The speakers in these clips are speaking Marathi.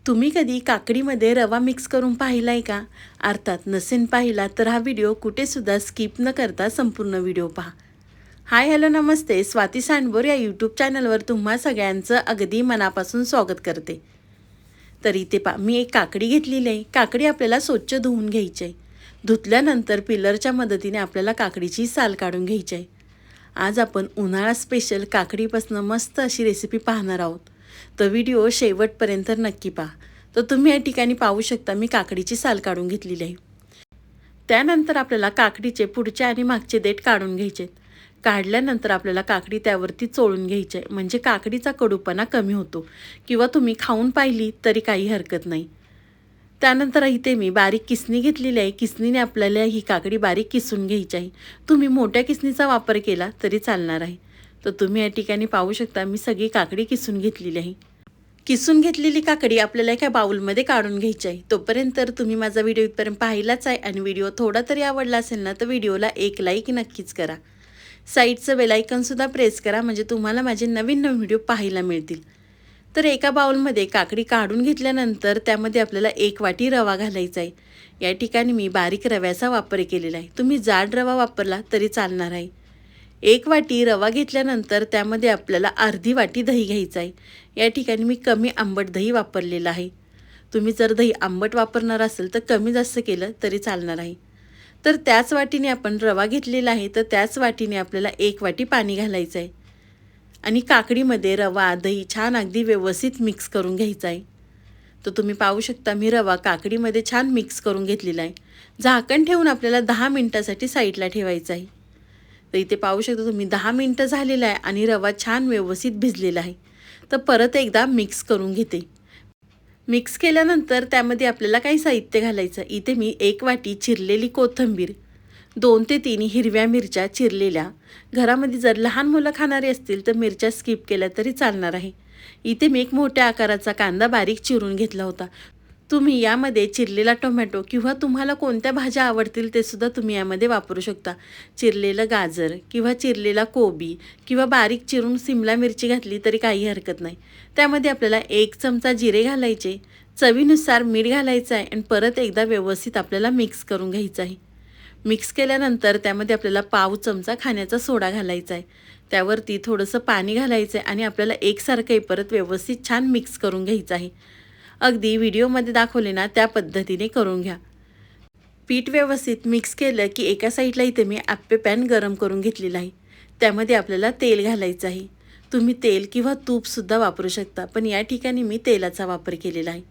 तुम्ही कधी काकडीमध्ये रवा मिक्स करून पाहिलाय का? अर्थात नसेन पाहिला तर हा व्हिडिओ कुठेसुद्धा स्किप न करता संपूर्ण व्हिडिओ पहा. हाय हॅलो नमस्ते, स्वाती सांडभोर या यूट्यूब चॅनलवर तुम्हा सगळ्यांचं अगदी मनापासून स्वागत करते. तर इथे मी एक काकडी घेतलेली आहे. काकडी आपल्याला स्वच्छ धुवून घ्यायची आहे. धुतल्यानंतर पिलरच्या मदतीने आपल्याला काकडीची साल काढून घ्यायची आहे. आज आपण उन्हाळा स्पेशल काकडीपासून मस्त अशी रेसिपी पाहणार आहोत. तर व्हिडिओ शेवटपर्यंत नक्की पहा. तर तुम्ही या ठिकाणी पाहू शकता मी काकडीची साल काढून घेतलेली आहे. त्यानंतर आपल्याला काकडीचे पुढचे आणि मागचे देठ काढून घ्यायचे. काढल्यानंतर आपल्याला काकडी त्यावरती चोळून घ्यायची आहे, म्हणजे काकडीचा कडूपणा कमी होतो. किंवा तुम्ही खाऊन पाहिली तरी काही हरकत नाही. त्यानंतर इथे मी बारीक किसणी घेतलेली आहे. किसणीने आपल्याला ही काकडी बारीक किसून घ्यायची आहे. तुम्ही मोठ्या किसणीचा वापर केला तरी चालणार आहे. तर तुम्ही या ठिकाणी पाहू शकता मी सगळी काकडी किसून घेतलेली आहे. किसून घेतलेली काकडी आपल्याला एका बाउलमध्ये काढून घ्यायची आहे. तोपर्यंत तुम्ही माझा व्हिडिओ इथपर्यंत पाहिलाच आहे आणि व्हिडिओ थोडा तरी आवडला असेल ना तर व्हिडिओला एक लाईक नक्कीच करा. साईडचं बेल आयकॉनसुद्धा प्रेस करा, म्हणजे तुम्हाला माझे नवीन नवीन व्हिडिओ पाहायला मिळतील. तर एका बाउलमध्ये काकडी काढून घेतल्यानंतर त्यामध्ये आपल्याला 1 वाटी रवा घालायचा आहे. या ठिकाणी मी बारीक रव्याचा वापर केलेला आहे. तुम्ही जाड रवा वापरला तरी चालणार आहे. 1 वाटी रवा घेतल्यानंतर त्यामध्ये आपल्याला अर्धी वाटी दही घ्यायचं आहे. या ठिकाणी मी कमी आंबट दही वापरलेलं आहे. तुम्ही जर दही आंबट वापरणार असेल तर कमी जास्त केलं तरी चालणार आहे. तर त्याच वाटीने आपण रवा घेतलेला आहे, तर त्याच वाटीने आपल्याला 1 वाटी पाणी घालायचं आहे. आणि काकडीमध्ये रवा दही छान अगदी व्यवस्थित मिक्स करून घ्यायचं आहे. तर तुम्ही पाहू शकता मी रवा काकडीमध्ये छान मिक्स करून घेतलेला आहे. झाकण ठेवून आपल्याला 10 मिनिटासाठी साईडला ठेवायचं आहे. तर इथे पाहू शकता तुम्ही 10 मिनिटं झालेलं आहे आणि रवा छान व्यवस्थित भिजलेला आहे. तर परत एकदा मिक्स करून घेते. मिक्स केल्यानंतर त्यामध्ये आपल्याला काही साहित्य घालायचं. इथे मी 1 वाटी चिरलेली कोथिंबीर, 2 ते 3 हिरव्या मिरच्या चिरलेल्या. घरामध्ये जर लहान मुलं खाणारी असतील तर मिरच्या स्किप केल्या तरी चालणार आहे. इथे मी एक मोठ्या आकाराचा कांदा बारीक चिरून घेतला होता. तुम्ही यामध्ये चिरलेला टोमॅटो किंवा तुम्हाला कोणत्या भाज्या आवडतील ते सुद्धा तुम्ही यामध्ये वापरू शकता. चिरलेलं गाजर किंवा चिरलेला कोबी किंवा बारीक चिरून सिमला मिरची घातली तरी काही हरकत नाही. त्यामध्ये आपल्याला 1 चमचा जिरे घालायचे, चवीनुसार मीठ घालायचं आहे आणि परत एकदा व्यवस्थित आपल्याला मिक्स करून घ्यायचं आहे. मिक्स केल्यानंतर त्यामध्ये आपल्याला पाव चमचा खाण्याचा सोडा घालायचा आहे. त्यावरती थोडंसं पाणी घालायचं आहे आणि आपल्याला एकसारखं परत व्यवस्थित छान मिक्स करून घ्यायचं आहे. अगदी व्हिडिओमध्ये दाखवले ना त्या पद्धतीने करून घ्या. पीठ व्यवस्थित मिक्स केलं की एका साईडला इथे मी आप्पे पॅन गरम करून घेतलेला आहे. त्यामध्ये आपल्याला तेल घालायचं आहे. तुम्ही तेल किंवा तूपसुद्धा वापरू शकता, पण या ठिकाणी मी तेलाचा वापर केलेला आहे.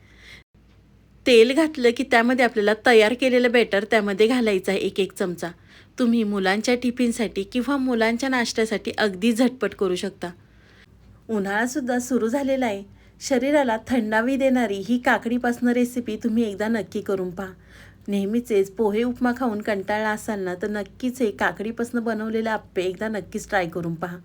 तेल घातलं की त्यामध्ये आपल्याला तयार केलेलं बॅटर त्यामध्ये घालायचं आहे 1-1 चमचा. तुम्ही मुलांच्या टिफिनसाठी किंवा मुलांच्या नाश्त्यासाठी अगदी झटपट करू शकता. उन्हाळासुद्धा सुरू झालेला आहे. शरीराला थंडावी देणारी ही काकडीपासून रेसिपी तुम्ही एकदा नक्की करून पहा. नेहमीचेच पोहे उपमा खाऊन कंटाळला असाल ना तर नक्कीच हे काकडीपासून बनवलेले आप्पे एकदा नक्कीच ट्राय करून पहा.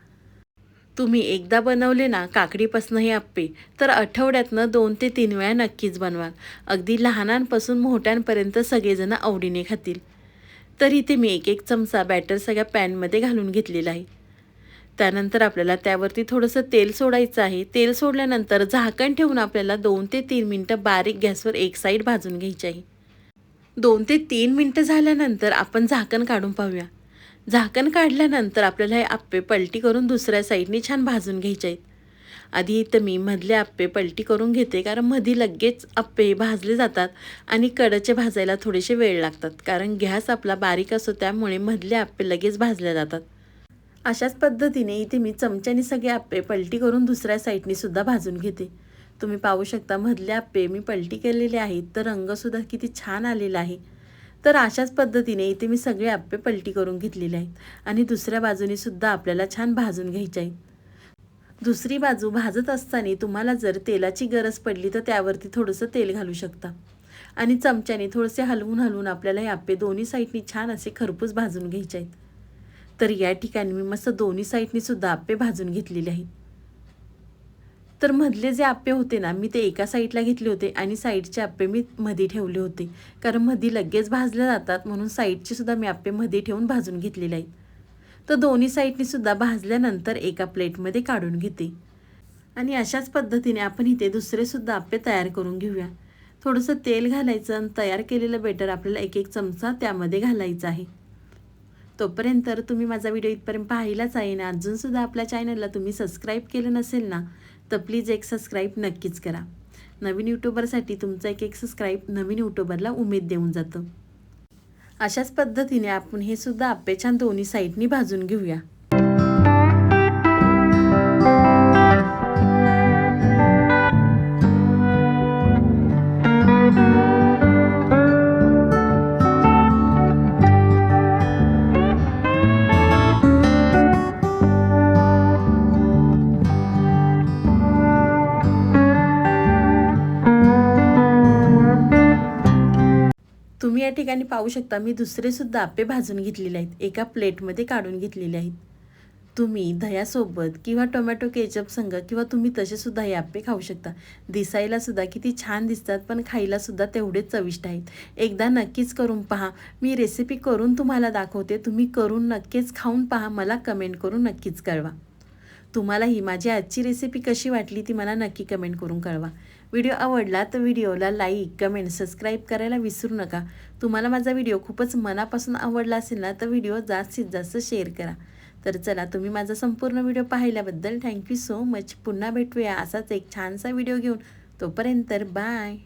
तुम्ही एकदा बनवले ना काकडीपासून हे आप्पे तर आठवड्यातनं 2 ते 3 वेळा नक्कीच बनवाल. अगदी लहानांपासून मोठ्यांपर्यंत सगळेजण आवडीने खातील. तर इथे मी 1-1 चमचा बॅटर सगळ्या पॅनमध्ये घालून घेतलेला आहे. त्यानंतर आपल्याला त्यावरती थोडंसं तेल सोडायचं आहे. तेल सोडल्यानंतर झाकण ठेवून आपल्याला 2 ते 3 मिनटं बारीक गॅसवर एक साईड भाजून घ्यायची आहे. 2 ते 3 मिनटं झाल्यानंतर आपण झाकण काढून पाहूया. झाकण काढल्यानंतर आपल्याला हे आप्पे पलटी करून दुसऱ्या साईडने छान भाजून घ्यायचे आहेत. आधी इथं मी मधले आप्पे पलटी करून घेते, कारण मध्ये लगेच आप्पे भाजले जातात आणि कडचे भाजायला थोडेसे वेळ लागतात, कारण गॅस आपला बारीक असतो त्यामुळे मधले आप्पे लगेच भाजले जातात. अशाच पद्धतीने इथे मी चमच्याने सगळे आप्पे पलटी करून दुसऱ्या साईडने सुद्धा भाजून घेते. तुम्ही पाहू शकता मधले आप्पे मी पलटी केलेले आहेत, तर रंगसुद्धा किती छान आलेला आहे. तर अशाच पद्धतीने इथे मी सगळे आप्पे पलटी करून घेतलेले आहेत आणि दुसऱ्या बाजूने सुद्धा आपल्याला छान भाजून घ्यायचे आहे. दुसरी बाजू भाजत असताना तुम्हाला जर तेलाची गरज पडली तर त्यावरती थोडंसं तेल घालू शकता आणि चमच्याने थोडेसे हलवून हलवून आपल्याला हे आप्पे दोन्ही साईडनी छान असे खरपूस भाजून घ्यायचे आहेत. तर या ठिकाणी मी मस्त दोन्ही साईडनी सुद्धा आप्पे भाजून घेतलेले आहेत. तर मधले जे आप्पे होते ना मी ते एका साईडला घेतले होते आणि साईडचे आप्पे मी मध्ये ठेवले होते, कारण मध्ये लगेच भाजले जातात म्हणून साईडचे सुद्धा मी आप्पे मध्ये ठेवून भाजून घेतलेले आहेत. तर दोन्ही साईडनी सुद्धा भाजल्यानंतर एका प्लेटमध्ये काढून घेते. आणि अशाच पद्धतीने आपण इथे दुसरेसुद्धा आप्पे तयार करून घेऊया. थोडंसं तेल घालायचं आणि तयार केलेलं बेटर आपल्याला एक एक चमचा त्यामध्ये घालायचं आहे. तोपर्यंत तुम्ही माझा व्हिडिओ इथपर्यंत पाहिलाच आहे ना, अजूनसुद्धा आपल्या चॅनलला तुम्ही सबस्क्राईब केलं नसेल ना, तर प्लीज एक सबस्क्राईब नक्कीच करा. नवीन यूट्यूबरसाठी तुमचा एक सबस्क्राईब नवीन यूट्यूबरला उमेद देऊन जातं. अशाच पद्धतीने आपण हे सुद्धा आप्पे छान दोन्ही साईडनी भाजून घेऊया. तुम्ही या ठिकाणी पाहू शकता मी दुसरेसुद्धा आप्पे भाजून घेतलेले आहेत, एका प्लेटमध्ये काढून घेतलेले आहेत. तुम्ही दह्यासोबत किंवा टोमॅटो केचप संग किंवा तुम्ही तसेसुद्धा हे आप्पे खाऊ शकता. दिसायलासुद्धा किती छान दिसतात, पण खायलासुद्धा तेवढेच चविष्ट आहेत. एकदा नक्कीच करून पहा. मी रेसिपी करून तुम्हाला दाखवते. तुम्ही करून नक्कीच खाऊन पहा. मला कमेंट करून नक्कीच कळवा. तुम्हाला ही माझी आजची रेसिपी कशी वाटली ती मला नक्की कमेंट करून कळवा. व्हिडिओ आवडला तर व्हिडिओला लाईक, कमेंट, सबस्क्राईब करायला विसरू नका. तुम्हाला माझा व्हिडिओ खूपच मनापासून आवडला असेल ना, तर व्हिडिओ जास्तीत जास्त शेअर करा. तर चला, तुम्ही माझा संपूर्ण व्हिडिओ पाहिल्याबद्दल थँक्यू सो मच. पुन्हा भेटूया असाच एक छानसा व्हिडिओ घेऊन. तोपर्यंत बाय.